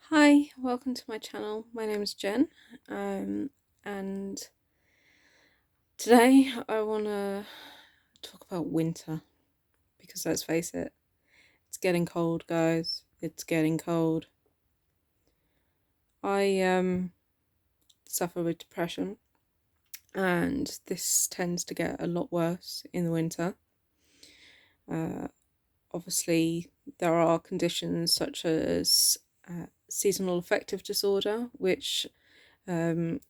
Hi, welcome to my channel. My name is Jen, and today I want to talk about winter because let's face it, it's getting cold, guys. It's getting cold. I suffer with depression, and this tends to get a lot worse in the winter. Uh, Obviously, there are conditions such as seasonal affective disorder, which um,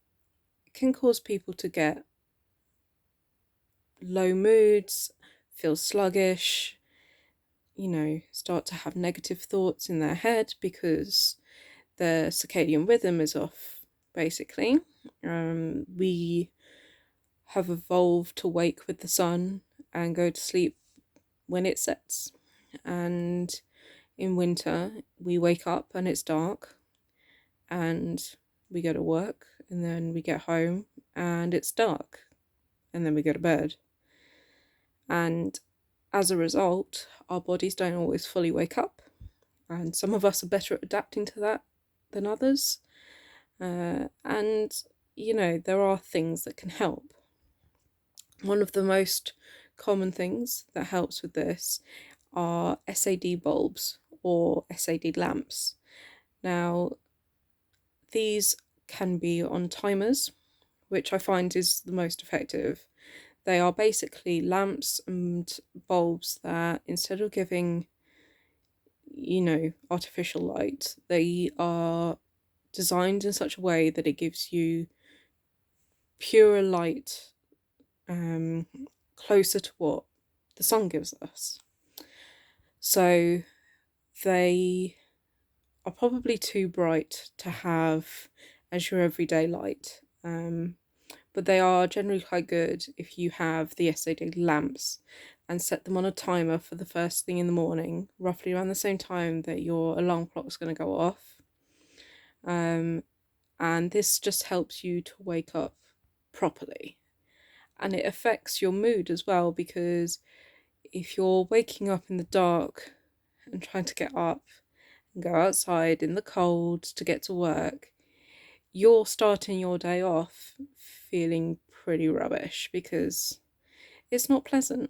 can cause people to get low moods, feel sluggish, start to have negative thoughts in their head because their circadian rhythm is off, basically. We have evolved to wake with the sun and go to sleep when it sets. And in winter, we wake up and it's dark, and we go to work, and then we get home and it's dark, and then we go to bed. And as a result, our bodies don't always fully wake up, and some of us are better at adapting to that than others. And, there are things that can help. One of the most common things that helps with this are SAD bulbs or SAD lamps. Now, these can be on timers, which I find is the most effective. They are basically lamps and bulbs that, instead of giving, artificial light, they are designed in such a way that it gives you pure light, closer to what the sun gives us. So they are probably too bright to have as your everyday light. But they are generally quite good if you have the SAD lamps and set them on a timer for the first thing in the morning, roughly around the same time that your alarm clock is going to go off. And this just helps you to wake up properly. And it affects your mood as well, because if you're waking up in the dark and trying to get up and go outside in the cold to get to work, you're starting your day off feeling pretty rubbish because it's not pleasant.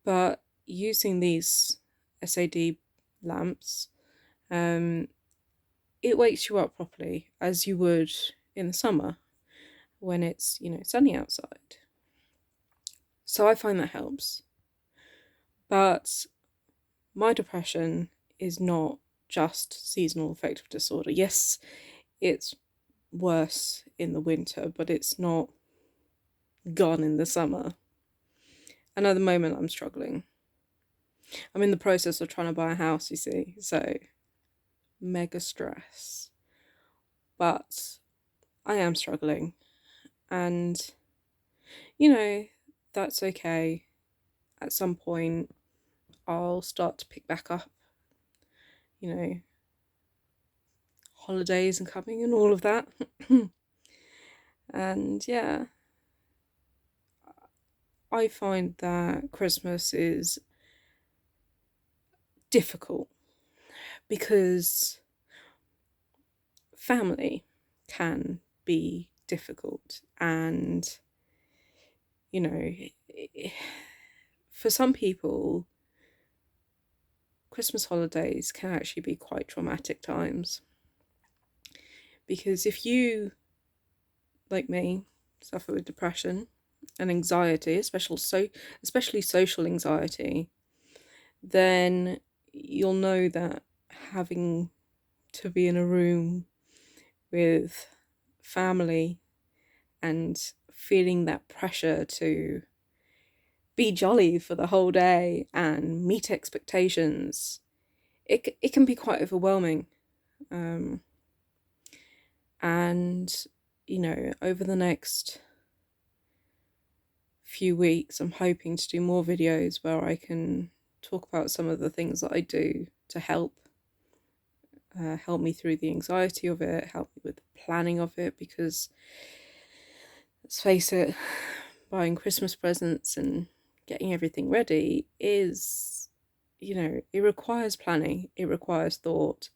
But using these SAD lamps, it wakes you up properly as you would in the summer when it's, sunny outside. So I find that helps. But my depression is not just seasonal affective disorder. Yes, it's worse in the winter, but it's not gone in the summer. And at the moment, I'm struggling. I'm in the process of trying to buy a house, you see, so mega stress. But I am struggling, and that's okay. At some point, I'll start to pick back up, you know, holidays and coming and all of that. And yeah, I find that Christmas is difficult because family can be difficult, and for some people, Christmas holidays can actually be quite traumatic times, because if you, like me, suffer with depression and anxiety, especially social anxiety, then you'll know that having to be in a room with family and feeling that pressure to be jolly for the whole day and meet expectations, it can be quite overwhelming. And over the next few weeks, I'm hoping to do more videos where I can talk about some of the things that I do to help me through the anxiety of it, help me with the planning of it, because let's face it, buying Christmas presents and getting everything ready is, it requires planning, it requires thought,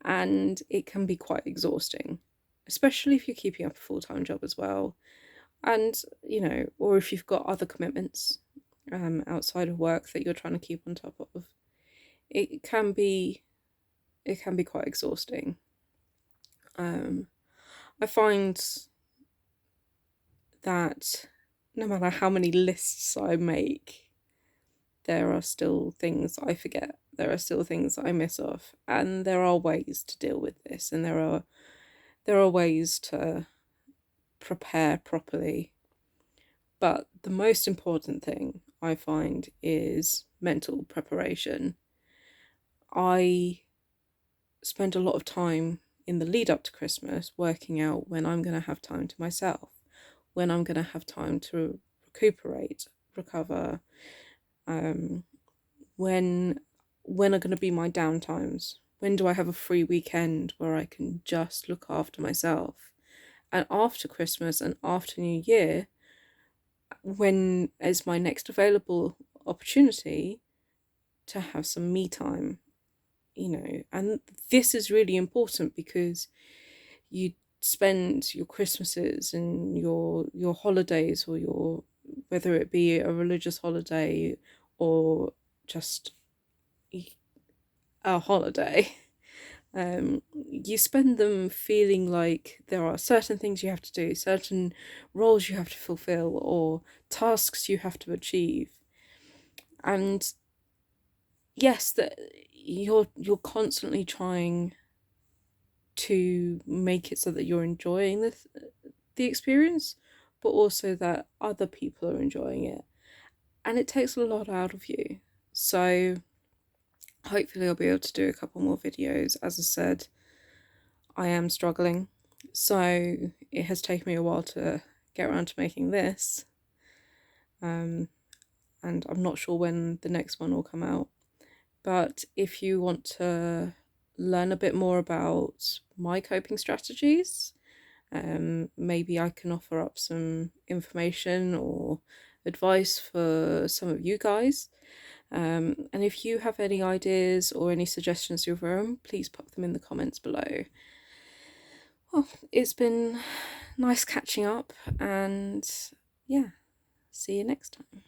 and it can be quite exhausting, especially if you're keeping up a full-time job as well. And, or if you've got other commitments outside of work that you're trying to keep on top of, it can be quite exhausting. I find that no matter how many lists I make, there are still things I forget. There are still things I miss off, and there are ways to deal with this, and there are ways to prepare properly. But the most important thing I find is mental preparation. I spend a lot of time in the lead up to Christmas working out when I'm going to have time to myself, when I'm going to have time to recuperate, recover, when are going to be my downtimes, when do I have a free weekend where I can just look after myself. And after Christmas and after New Year, when is my next available opportunity to have some me time, and this is really important because you spend your Christmases and your holidays, or your, whether it be a religious holiday or just a holiday, you spend them feeling like there are certain things you have to do, certain roles you have to fulfill, or tasks you have to achieve. And yes, that you're constantly trying to make it so that you're enjoying the experience, but also that other people are enjoying it. And it takes a lot out of you. So hopefully I'll be able to do a couple more videos. As I said, I am struggling, so it has taken me a while to get around to making this. And I'm not sure when the next one will come out. But if you want to learn a bit more about my coping strategies, maybe I can offer up some information or advice for some of you guys. And if you have any ideas or any suggestions of your own, please pop them in the comments below. Well, it's been nice catching up, and yeah, see you next time.